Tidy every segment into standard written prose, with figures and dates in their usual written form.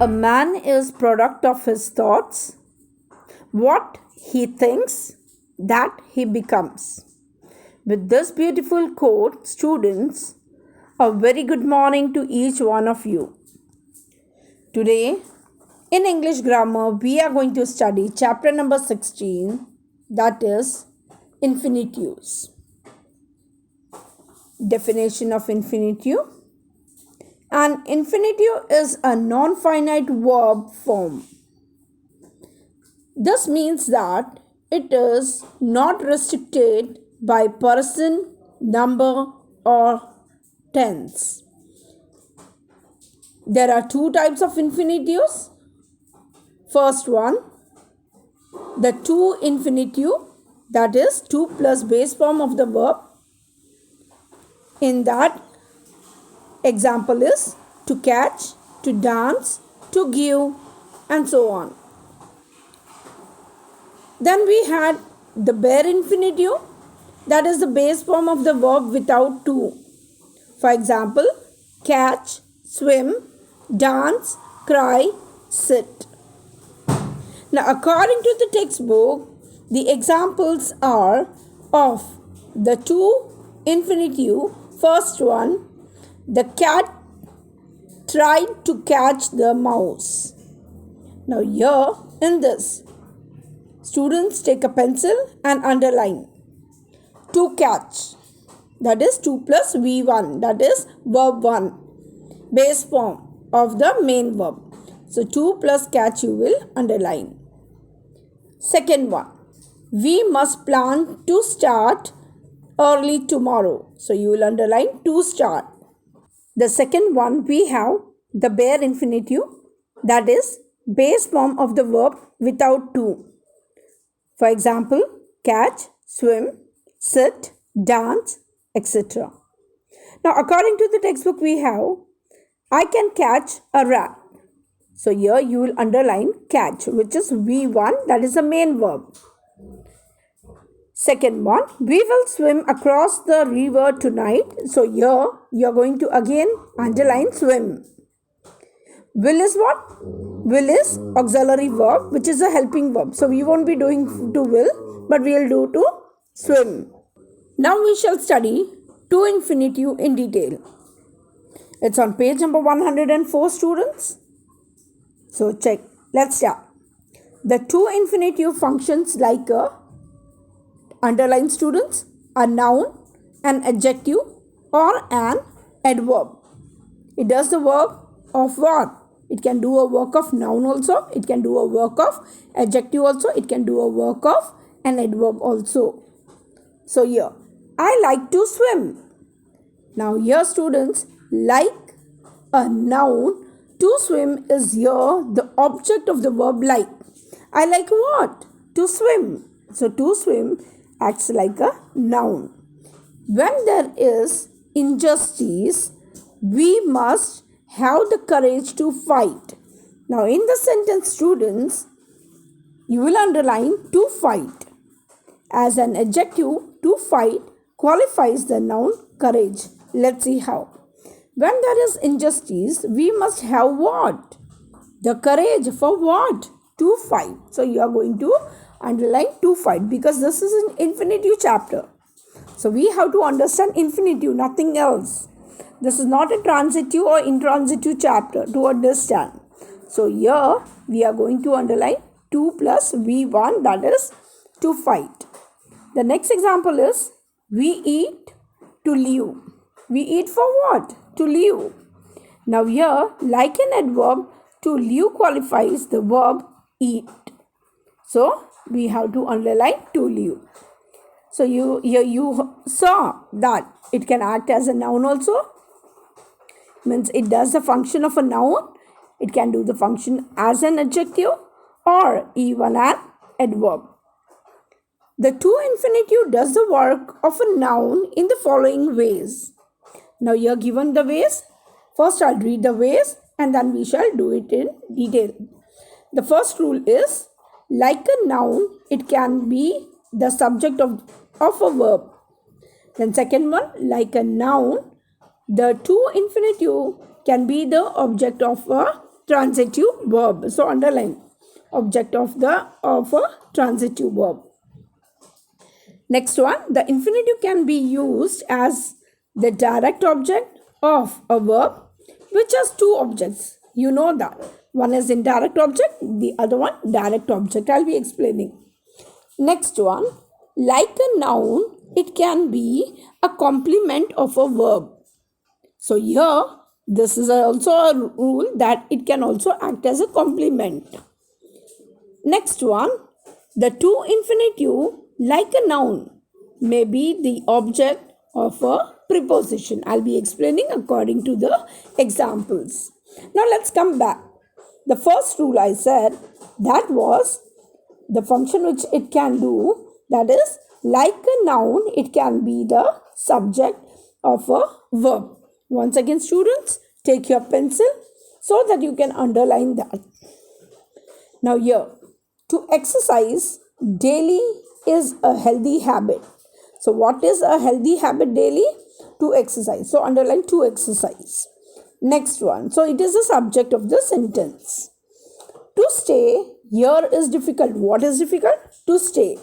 A man is product of his thoughts. What he thinks, that he becomes. With this beautiful quote, students, a very good morning to each one of you. Today, in English grammar, we are going to study chapter number 16, that is Infinitives. Definition of infinitive. An infinitive is a non-finite verb form. This means that it is not restricted by person, number, or tense. There are two types of infinitives. First one, the to infinitive, that is to plus base form of the verb. In that, example is to catch, to dance, to give, and so on. Then we had the bare infinitive, that is the base form of the verb without to. For example, catch, swim, dance, cry, sit. Now, according to the textbook, the examples are of the to infinitive. First one, the cat tried to catch the mouse. Now here in this, students take a pencil and underline to catch. That is 2 plus V1. That is verb 1. Base form of the main verb. So 2 plus catch you will underline. Second one, we must plan to start early tomorrow. So you will underline to start. The second one, we have the bare infinitive, that is base form of the verb without to. For example, catch, swim, sit, dance, etc. Now, according to the textbook, we have I can catch a rat. So here you will underline catch, which is V1, that is the main verb. Second one, we will swim across the river tonight. So here you are going to again underline swim. Will is what? Will is auxiliary verb, which is a helping verb. So we won't be doing to will, but we will do to swim. Now we shall study to infinitive in detail. It's on page number 104, students. So check. Let's start. The to infinitive functions like a, underline students, a noun, an adjective, or an adverb. It does the work of what? It can do a work of noun also. It can do a work of adjective also. It can do a work of an adverb also. So here, I like to swim. Now here students, like a noun, to swim is here the object of the verb like. I like what? To swim. So to swim acts like a noun. When there is injustice, we must have the courage to fight. Now in the sentence, students, you will underline to fight. As an adjective, to fight qualifies the noun courage. Let's see how. When there is injustice, we must have what? The courage for what? To fight. So you are going to underline to fight because this is an infinitive chapter. So we have to understand infinitive, nothing else. This is not a transitive or intransitive chapter to understand. So here we are going to underline 2 plus V1, that is to fight. The next example is we eat to live. We eat for what? To live. Now here, like an adverb, to live qualifies the verb eat. So we have to underline to live. So you saw that it can act as a noun also. Means it does the function of a noun. It can do the function as an adjective or even an adverb. The to infinitive does the work of a noun in the following ways. Now you are given the ways. First I'll read the ways and then we shall do it in detail. The first rule is, like a noun, it can be the subject of a verb. Then second one, like a noun, the to infinitive can be the object of a transitive verb. So underline object of a transitive verb. Next one, the infinitive can be used as the direct object of a verb which has two objects. You know that. One is indirect object, the other one direct object. I'll be explaining. Next one, like a noun, it can be a complement of a verb. So here, this is also a rule that it can also act as a complement. Next one, the two infinitive, like a noun, may be the object of a preposition. I'll be explaining according to the examples. Now let's come back. The first rule I said, that was the function which it can do, that is, like a noun, it can be the subject of a verb. Once again, students, take your pencil so that you can underline that. Now here, to exercise daily is a healthy habit. So what is a healthy habit daily? To exercise. So underline to exercise. Next one. So it is the subject of the sentence. To stay here is difficult. What is difficult? To stay.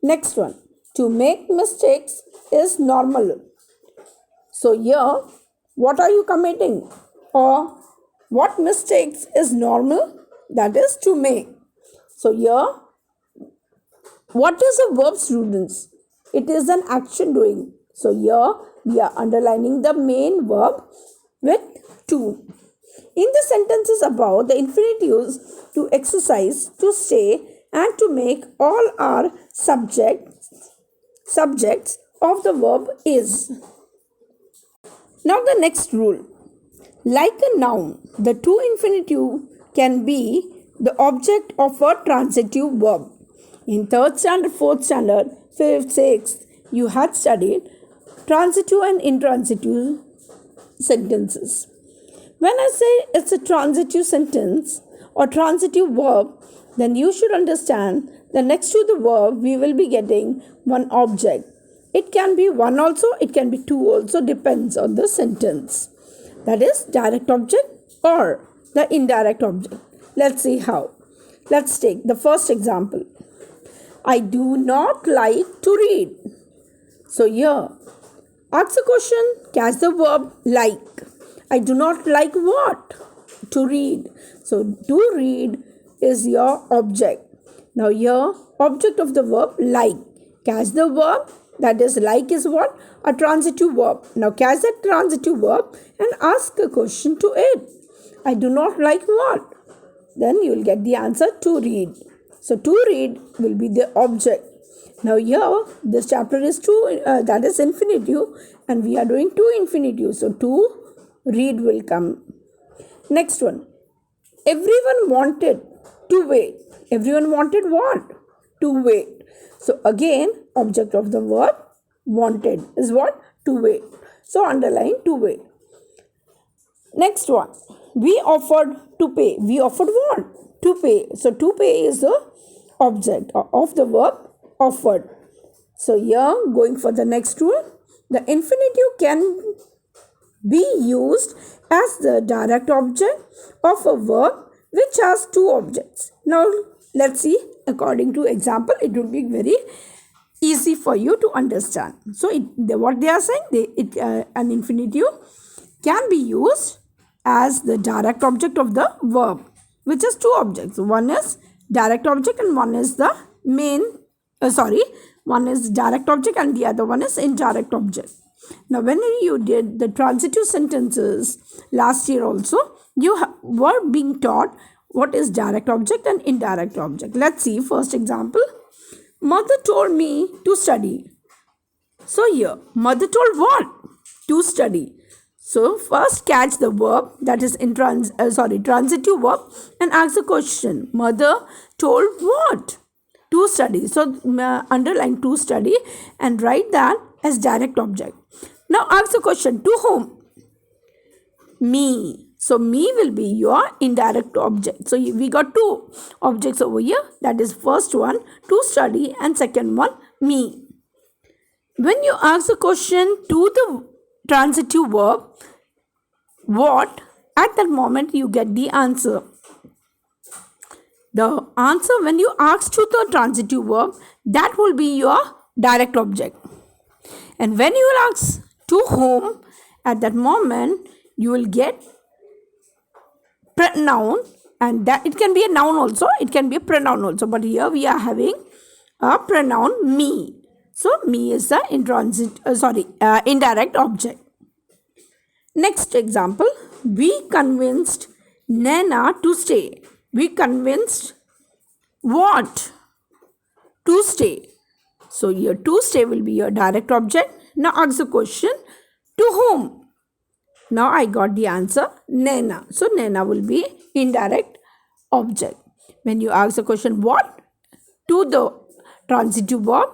Next one. To make mistakes is normal. So here, what are you committing? Or what mistakes is normal? That is to make. So here, what is a verb, students? It is an action doing. So here we are underlining the main verb with to. In the sentences above, the infinitives to exercise, to stay, and to make all are subjects of the verb is. Now the next rule. Like a noun, the two infinitive can be the object of a transitive verb. In 3rd standard, 4th standard, 5th, 6th, you had studied transitive and intransitive sentences. When I say it's a transitive sentence or transitive verb, then you should understand that next to the verb we will be getting one object. It can be one also, it can be two also, depends on the sentence. That is direct object or the indirect object. Let's see how. Let's take the first example. I do not like to read. So here, ask the question, catch the verb like. I do not like what? To read. So to read is your object. Now here, object of the verb like. Catch the verb, that is like is what? A transitive verb. Now catch that transitive verb and ask a question to it. I do not like what? Then you will get the answer to read. So to read will be the object. Now here this chapter is that is infinitive, and we are doing to infinitive. So to read will come. Next one. Everyone wanted to wait. Everyone wanted what? To wait. So again, object of the verb wanted is what? To wait. So underline to wait. Next one. We offered to pay. We offered what? To pay. So to pay is the object of the verb offered. So here, going for the next rule, the infinitive can be used as the direct object of a verb which has two objects. Now let's see, according to example, it will be very easy for you to understand. So what they are saying, an infinitive can be used as the direct object of the verb which has two objects. One is direct object and one is the one is direct object and the other one is indirect object. Now when you did the transitive sentences last year also, you were being taught what is direct object and indirect object. Let's see first example. Mother told me to study. So here, mother told what? To study. So first catch the verb, that is transitive verb, and ask the question. Mother told what? To study. So underline to study and write that as direct object. Now ask the question, to whom? Me. So me will be your indirect object. So we got two objects over here. That is first one, to study, and second one, me. When you ask the question to the transitive verb, what? At that moment, you get the answer. The answer, when you ask to the transitive verb, that will be your direct object. And when you will ask to whom, at that moment, you will get pronoun, and that it can be a noun also, it can be a pronoun also, but here we are having a pronoun me. So me is the indirect object. Next example, we convinced Nana to stay. We convinced what? To stay. So here to stay will be your direct object. Now ask the question, to whom? Now I got the answer, Nana. So Nana will be indirect object. When you ask the question what? To the transitive verb,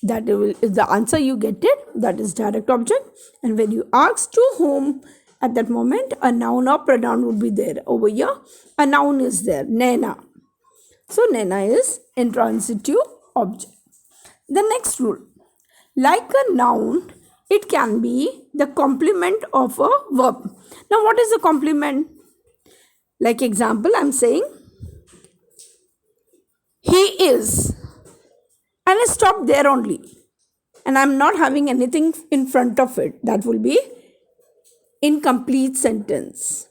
that will is the answer you get it, that is direct object. And when you ask to whom, at that moment a noun or pronoun would be there. Over here a noun is there, Nana. So Nana is intransitive object. The next rule, like a noun, it can be the complement of a verb. Now what is the complement? Like example, I am saying he is, and I stop there only, and I am not having anything in front of it. That will be incomplete sentence.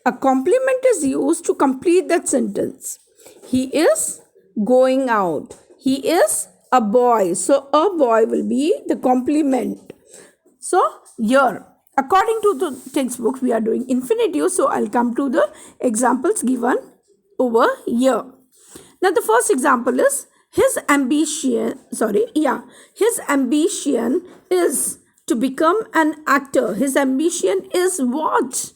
A complement is used to complete that sentence. He is going out. He is a boy. So a boy will be the complement. So here, according to the textbook, we are doing infinitive. So I'll come to the examples given over here. Now the first example is his ambition is to become an actor. His ambition is what?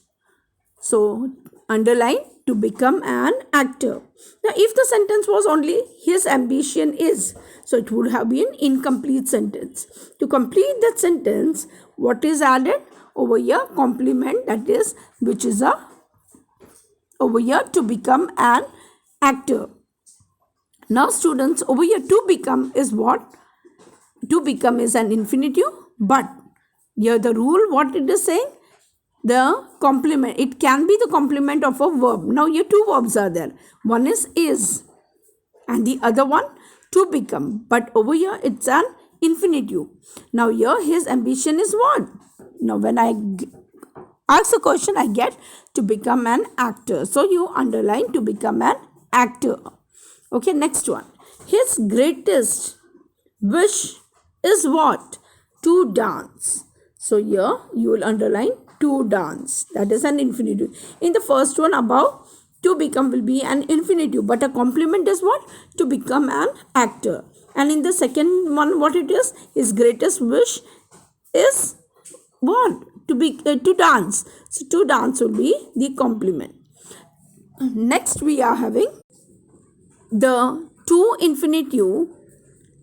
So underline to become an actor. Now if the sentence was only his ambition is, so it would have been incomplete sentence. To complete that sentence, what is added? Over here complement, that is, which is a over here to become an actor. Now students, over here to become is what? To become is an infinitive, but here the rule, what it is saying, the complement, it can be the complement of a verb. Now here two verbs are there, one is and the other one to become, but over here it's an infinitive. Now here his ambition is what? Now when I ask a question, I get to become an actor, so you underline to become an actor. Okay, next one, his greatest wish is what? To dance. So here you will underline to dance, that is an infinitive. In the first one above, to become will be an infinitive, but a complement is what? To become an actor. And in the second one, what it is? His greatest wish is what? To dance. So to dance will be the complement. Next we are having the to infinitive,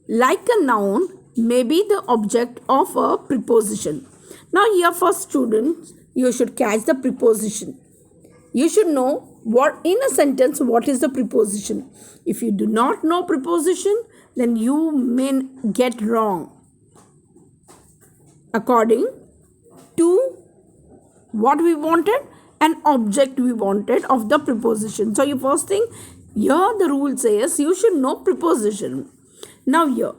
like a noun, may be the object of a preposition. Now here for students, you should catch the preposition. You should know what in a sentence, what is the preposition. If you do not know preposition, then you may get wrong according to what we wanted and object we wanted of the preposition. So your first thing, here the rule says you should know preposition. Now here,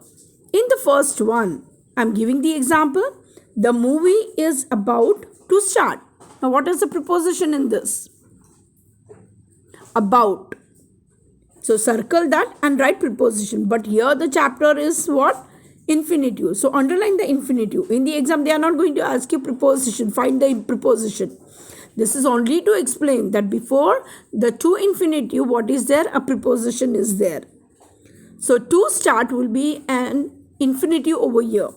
in the first one, I am giving the example. The movie is about to start. Now what is the preposition in this? About. So circle that and write preposition. But here the chapter is what? Infinitive. So underline the infinitive. In the exam, they are not going to ask you preposition. Find the preposition. This is only to explain that before the to infinitive, what is there? A preposition is there. So to start will be an infinitive over here.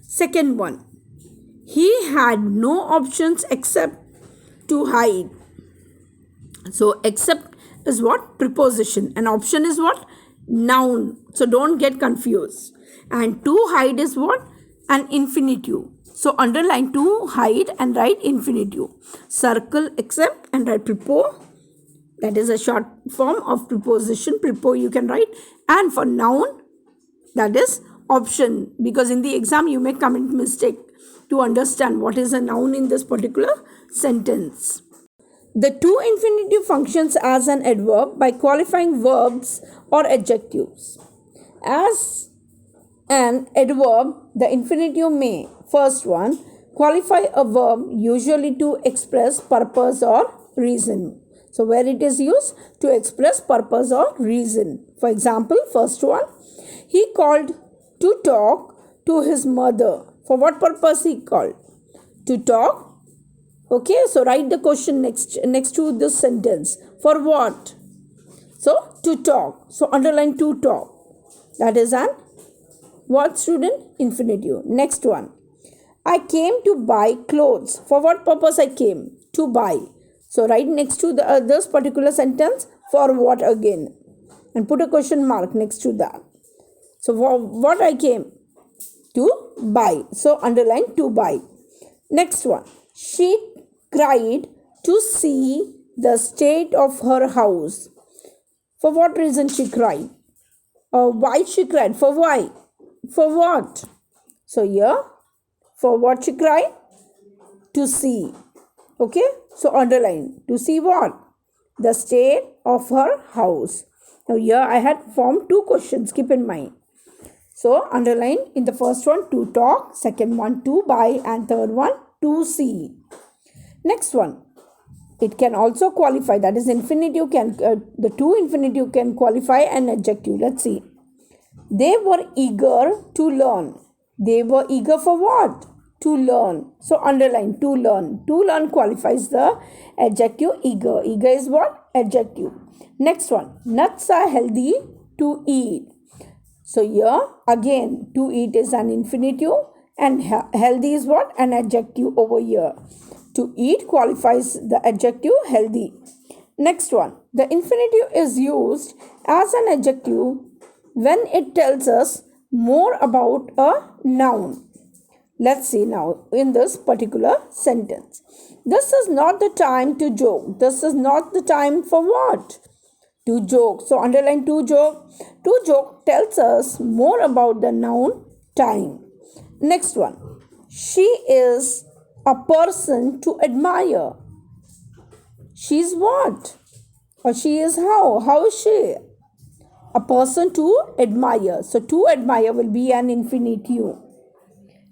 Second one, he had no options except to hide. So except is what? Preposition. And option is what? Noun. So don't get confused. And to hide is what? An infinitive. So underline to hide and write infinitive. Circle except and write prepo. That is a short form of preposition. Prepo you can write. And for noun, that is option. Because in the exam you may commit mistake to understand what is a noun in this particular sentence. The two infinitive functions as an adverb by qualifying verbs or adjectives. As an adverb, the infinitive may, first one, qualify a verb usually to express purpose or reason. So where it is used to express purpose or reason. For example, first one, he called to talk to his mother. For what purpose he called? To talk. Okay, so write the question next to this sentence. For what? So to talk. So underline to talk. That is an what, student? Infinitive. Next one. I came to buy clothes. For what purpose I came? To buy. So write next to this particular sentence for what again. And put a question mark next to that. So for what I came? To buy. So underline to buy. Next one. She cried to see the state of her house. For what reason she cried? Why she cried? For why? For what? So here, for what she cried? To see. Okay? So underline. To see what? The state of her house. Now here I had formed two questions. Keep in mind. So underline in the first one to talk, second one to buy, and third one to see. Next one. It can also qualify, that is infinitive the two infinitive can qualify an adjective. Let's see. They were eager to learn. They were eager for what? To learn. So underline to learn. To learn qualifies the adjective eager. Eager is what? Adjective. Next one. Nuts are healthy to eat. So here again to eat is an infinitive and healthy is what? An adjective over here. To eat qualifies the adjective healthy. Next one. The infinitive is used as an adjective when it tells us more about a noun. Let's see now in this particular sentence. This is not the time to joke. This is not the time for what? To joke. So underline to joke. To joke tells us more about the noun time. Next one. She is a person to admire. She's what? Or she is how? How is she? A person to admire. So to admire will be an infinitive.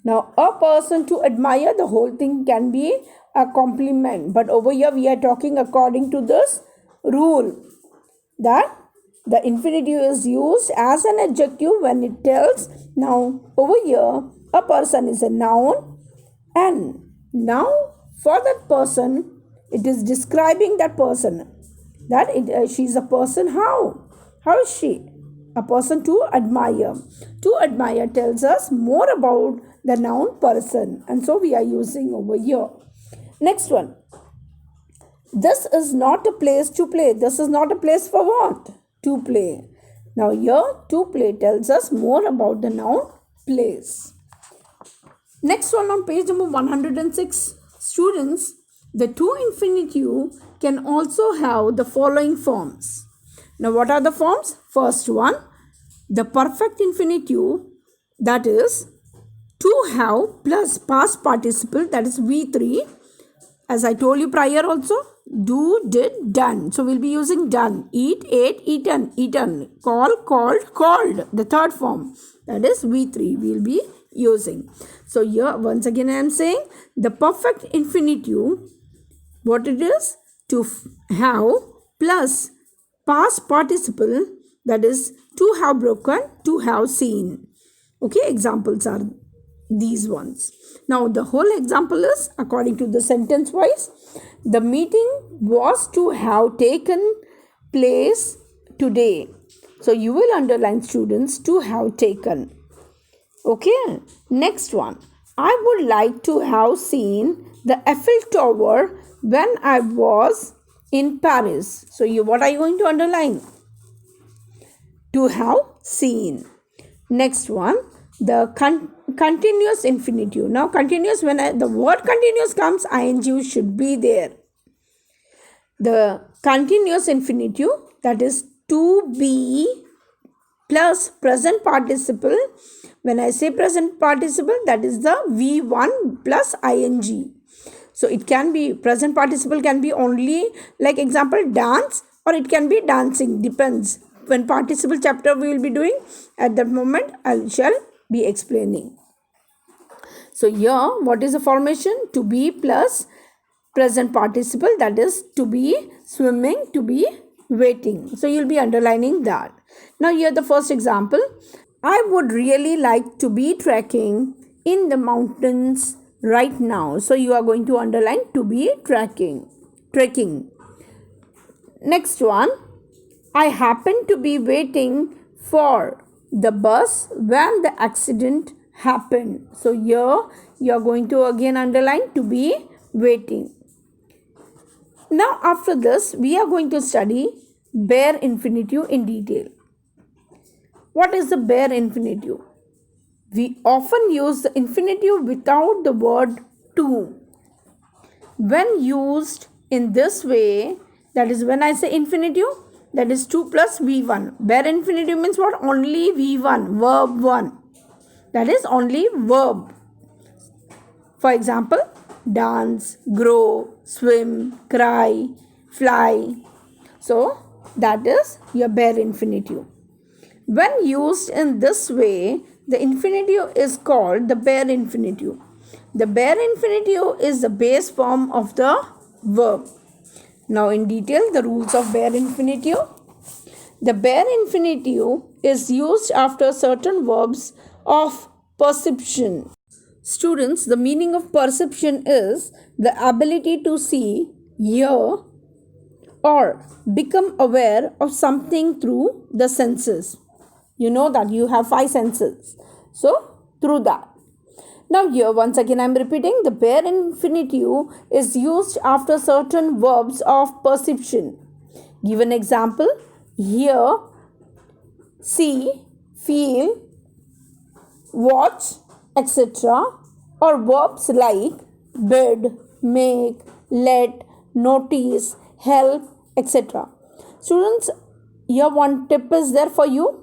Now a person to admire, the whole thing can be a compliment. But over here we are talking according to this rule that the infinitive is used as an adjective when it tells. Now over here a person is a noun, and now for that person it is describing that person, that she is a person. How is she? A person to admire. To admire tells us more about the noun person, and so we are using over here. Next one. This is not a place to play. This is not a place for what? To play. Now here to play tells us more about the noun place. Next one on page number 106. Students, the to infinitive can also have the following forms. Now what are the forms? First one, the perfect infinitive, that is to have plus past participle, that is V3. As I told you prior also, do, did, done. So we'll be using done. Eat, ate, eaten, eaten. Call, called, called. The third form, that is V3, we'll be using. So here once again I am saying the perfect infinitive, what it is? To have plus past participle, that is to have broken, to have seen. Okay, examples are these ones. Now the whole example is according to the sentence wise. The meeting was to have taken place today. So you will underline, students, to have taken. Okay, next one. I would like to have seen the Eiffel Tower when I was in Paris. So what are you going to underline? To have seen. Next one, the continuous infinitive. Now continuous, when the word continuous comes, ing should be there. The continuous infinitive, that is to be plus present participle. When I say present participle, that is the V1 plus ing. So it can be, present participle can be only, like example, dance, or it can be dancing, depends. When participle chapter we will be doing, at that moment I shall be explaining. So here, what is the formation? To be plus present participle, that is to be swimming, to be waiting. So you'll be underlining that. Now here the first example. I would really like to be trekking in the mountains right now. So you are going to underline to be trekking. Next one. I happen to be waiting for the bus when the accident happened. So here you are going to again underline to be waiting. Now after this we are going to study bare infinitive in detail. What is the bare infinitive? We often use the infinitive without the word to. When used in this way, that is when I say infinitive, that is 2 plus V1. Bare infinitive means what? Only V1, verb 1. That is only verb. For example, dance, grow, swim, cry, fly. So that is your bare infinitive. When used in this way, the infinitive is called the bare infinitive. The bare infinitive is the base form of the verb. Now in detail, the rules of bare infinitive. The bare infinitive is used after certain verbs of perception. Students, the meaning of perception is the ability to see, hear, or become aware of something through the senses. You know that you have 5 senses. So, through that. Now here once again I am repeating, the bare infinitive is used after certain verbs of perception. Give an example. Hear, see, feel, watch, etc. or verbs like bid, make, let, notice, help, etc. Students, here one tip is there for you,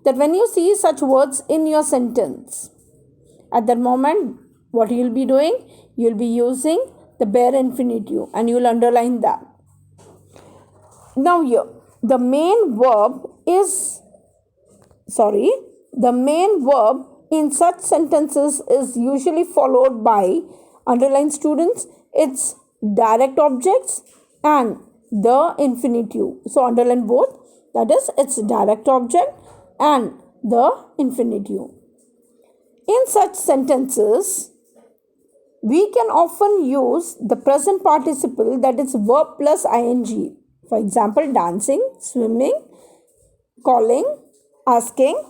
that when you see such words in your sentence, at that moment what you will be doing? You will be using the bare infinitive and you will underline that. Now here the main verb in such sentences is usually followed by, underline students, its direct objects and the infinitive. So underline both, that is its direct object and the infinitive. In such sentences, we can often use the present participle, that is verb plus ing. For example, dancing, swimming, calling, asking.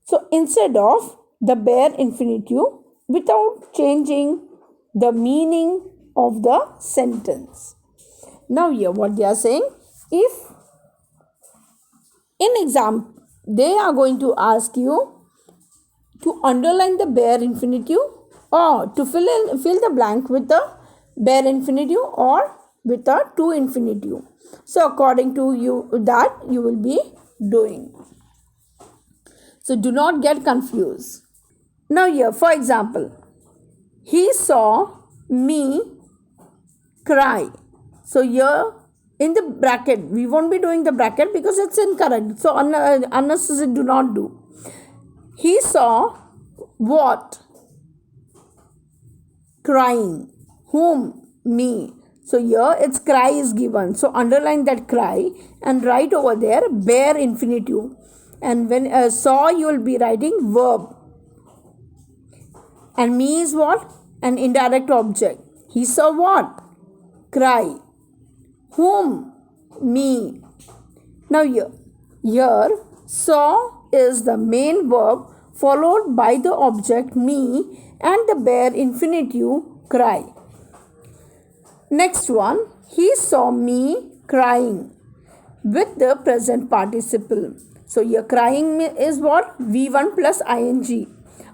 So instead of the bare infinitive, without changing the meaning of the sentence. Now here what they are saying, if in exam they are going to ask you to underline the bare infinitive or to fill the blank with the bare infinitive or with a to infinitive. So according to you, that you will be doing. So do not get confused. Now here for example, he saw me cry. So here in the bracket, we won't be doing the bracket because it's incorrect. So unnecessary, do not do. He saw what? Crying. Whom? Me. So here its cry is given. So underline that cry and write over there bare infinitive. And when saw, you will be writing verb. And me is what? An indirect object. He saw what? Cry. Whom? Me. Now here saw is the main verb followed by the object me and the bare infinitive cry. Next one, he saw me crying with the present participle. So here crying is what? V1 plus ing.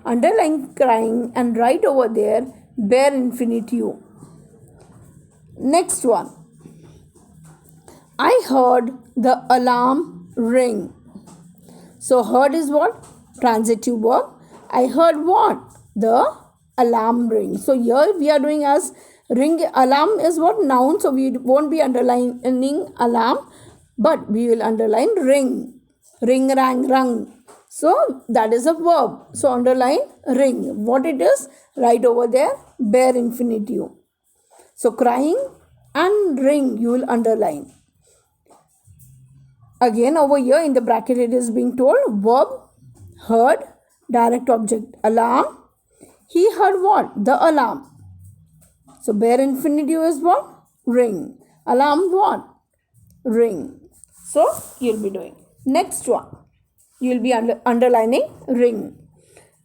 Underline crying and write over there bare infinitive. Next one, I heard the alarm ring. So heard is what? Transitive verb. I heard what? The alarm ring. So here we are doing as ring. Alarm is what? Noun. So we won't be underlining alarm, but we will underline ring. Ring, rang, rung. So that is a verb. So underline ring. What it is? Right over there, bare infinitive. So crying and ring you will underline. Again over here in the bracket it is being told verb, heard, direct object, alarm. He heard what? The alarm. So bare infinitive is what? Ring. Alarm what? Ring. So you'll be doing. Next one. You'll be underlining ring.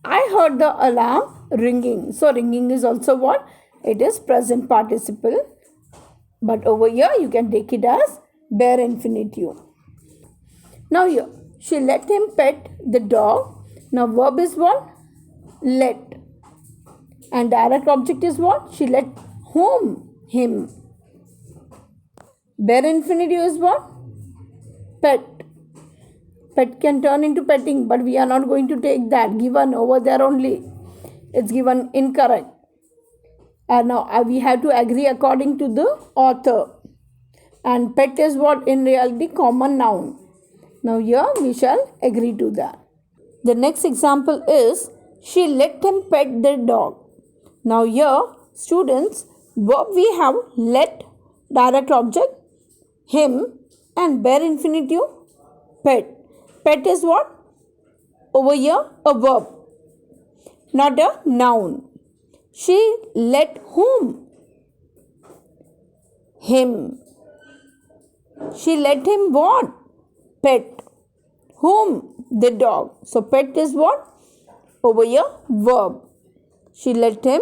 I heard the alarm ringing. So ringing is also what? It is present participle. But over here you can take it as bare infinitive. Now here, she let him pet the dog. Now verb is what? Let. And direct object is what? She let whom? Him. Bare infinitive is what? Pet. Pet can turn into petting, but we are not going to take that. Given over there only. It's given incorrect. And now we have to agree according to the author. And pet is what? In reality, common noun. Now here we shall agree to that. The next example is she let him pet the dog. Now here students, verb we have let, direct object, him, and bare infinitive pet. Pet is what? Over here a verb, not a noun. She let whom? Him. She let him what? Pet. Whom? The dog. So pet is what? Over here verb. She let him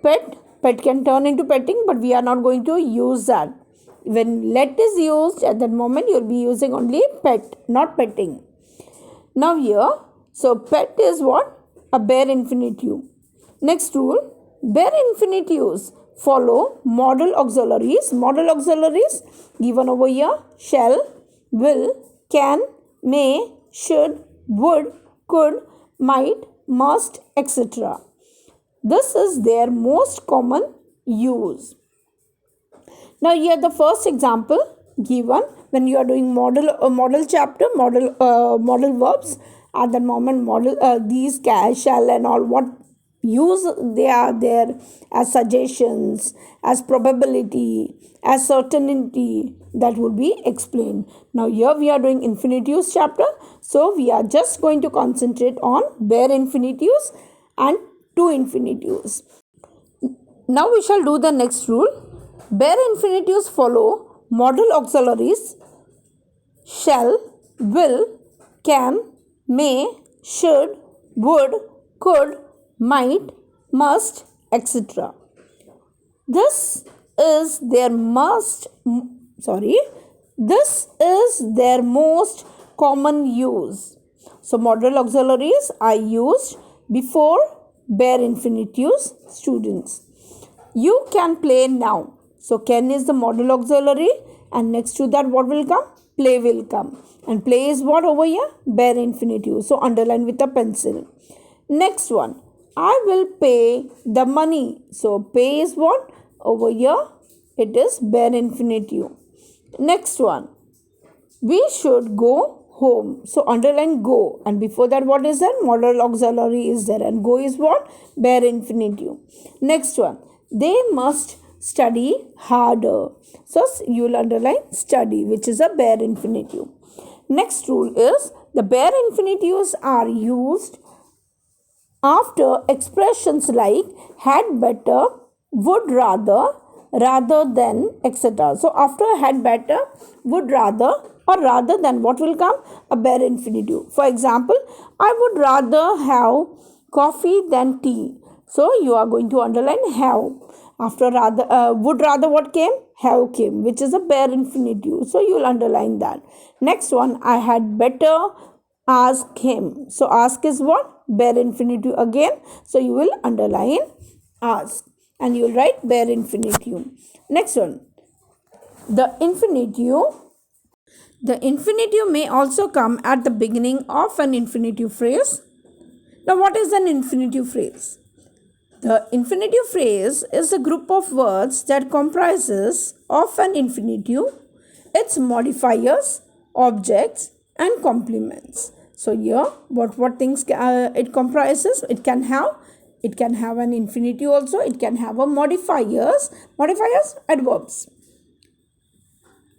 pet. Pet can turn into petting, but we are not going to use that. When let is used at that moment, you will be using only pet, not petting. Now here, so pet is what? A bare infinitive. Next rule, bare infinitives follow modal auxiliaries. Modal auxiliaries given over here: shall, will, can, may, should, would, could, might, must, etc. This is their most common use. Now here the first example given when you are doing model chapter, model verbs. At that moment, these can, shall, and all what use they are there as suggestions, as probability, as certainty, that would be explained. Now here we are doing infinitives chapter, so we are just going to concentrate on bare infinitives and two infinitives. Now we shall do the next rule. Bare infinitives follow modal auxiliaries shall, will, can, may, should, would, could, might, must, etc. This is their most common use. So modal auxiliaries are used before bare infinitives, students. You can play now. So can is the modal auxiliary, and next to that what will come? Play will come. And play is what over here? Bare infinitive. So underline with a pencil. Next one. I will pay the money. So pay is what? Over here it is bare infinitive. Next one. We should go home. So underline go. And before that what is that? Modal auxiliary is there. And go is what? Bare infinitive. Next one. They must study harder. So you will underline study, which is a bare infinitive. Next rule is the bare infinitives are used after expressions like had better, would rather, rather than, etc. So after had better, would rather, or rather than, what will come? A bare infinitive. For example, I would rather have coffee than tea. So you are going to underline have. After rather, would rather what came? Have came, which is a bare infinitive. So you will underline that. Next one, I had better ask him. So ask is what? Bare infinitive again. So you will underline ask. And you will write bare infinitive. Next one, the infinitive. The infinitive may also come at the beginning of an infinitive phrase. Now what is an infinitive phrase? The infinitive phrase is a group of words that comprises of an infinitive, its modifiers, objects, and complements. So here, what things it comprises? It can have an infinitive also. It can have a modifiers, adverbs,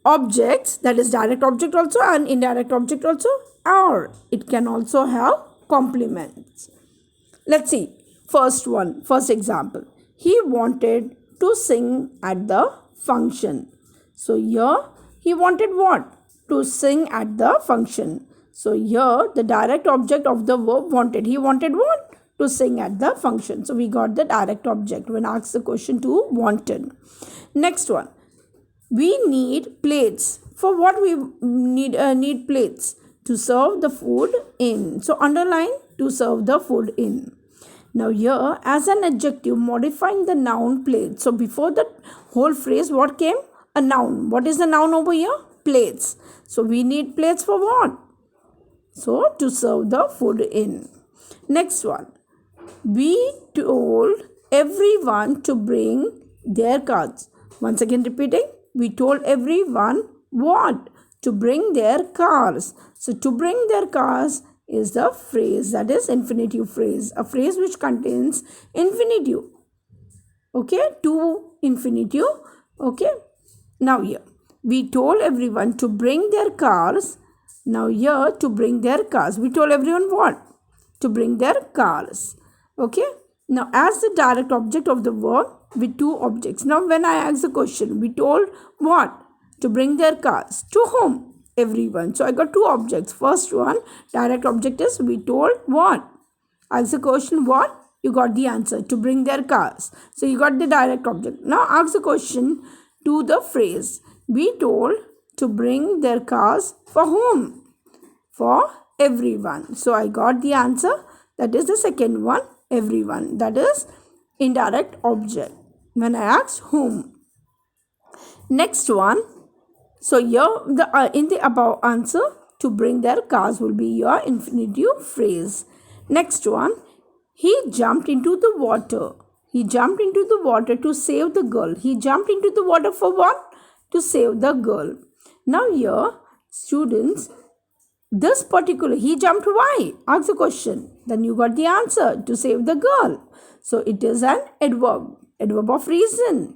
objects, that is direct object also and indirect object also, or it can also have complements. Let's see. First example. He wanted to sing at the function. So here he wanted what? To sing at the function. So here the direct object of the verb wanted. He wanted what? To sing at the function. So we got the direct object when asked the question to wanted. Next one. We need plates. For what we need plates? To serve the food in. So underline to serve the food in. Now here as an adjective modifying the noun plate. So before the whole phrase what came? A noun. What is the noun over here? Plates. So we need plates for what? So to serve the food in. Next one. We told everyone to bring their cars. Once again repeating. We told everyone what? To bring their cars. So to bring their cars is the phrase, that is infinitive phrase. A phrase which contains infinitive. Okay, to infinitive. Okay. Now here, we told everyone to bring their cars. Now here, to bring their cars. We told everyone what? To bring their cars. Okay. Now as the direct object of the verb with two objects. Now when I ask the question, we told what? To bring their cars. To whom? Everyone. So I got two objects. First one, direct object is we told what? Ask the question what? You got the answer. To bring their cars. So you got the direct object. Now ask the question to the phrase. We told to bring their cars for whom? For everyone. So I got the answer. That is the second one. Everyone. That is indirect object. When I ask whom. Next one. So here in the above answer, to bring their cars will be your infinitive phrase. Next one. He jumped into the water. He jumped into the water to save the girl. He jumped into the water for what? To save the girl. Now here, students, this particular, he jumped why? Ask the question. Then you got the answer, to save the girl. So it is an adverb. Adverb of reason.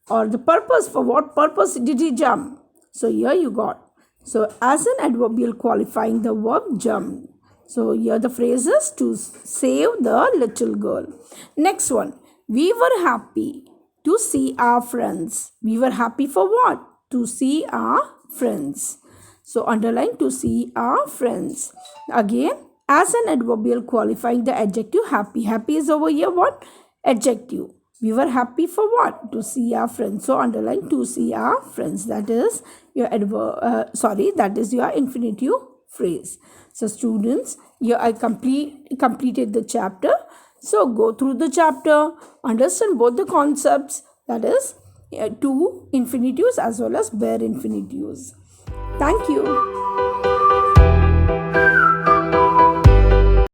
Or the purpose. For what purpose did he jump? So here you got. So as an adverbial qualifying the verb jump. So here the phrase is to save the little girl. Next one. We were happy to see our friends. We were happy for what? To see our friends. So underline to see our friends. Again, as an adverbial qualifying the adjective happy. Happy is over here what? Adjective. We were happy for what? To see our friends. So underline to see our friends. That is your that is your infinitive phrase. So students, here I completed the chapter. So go through the chapter, understand both the concepts, that is two infinitives as well as bare infinitives. Thank you.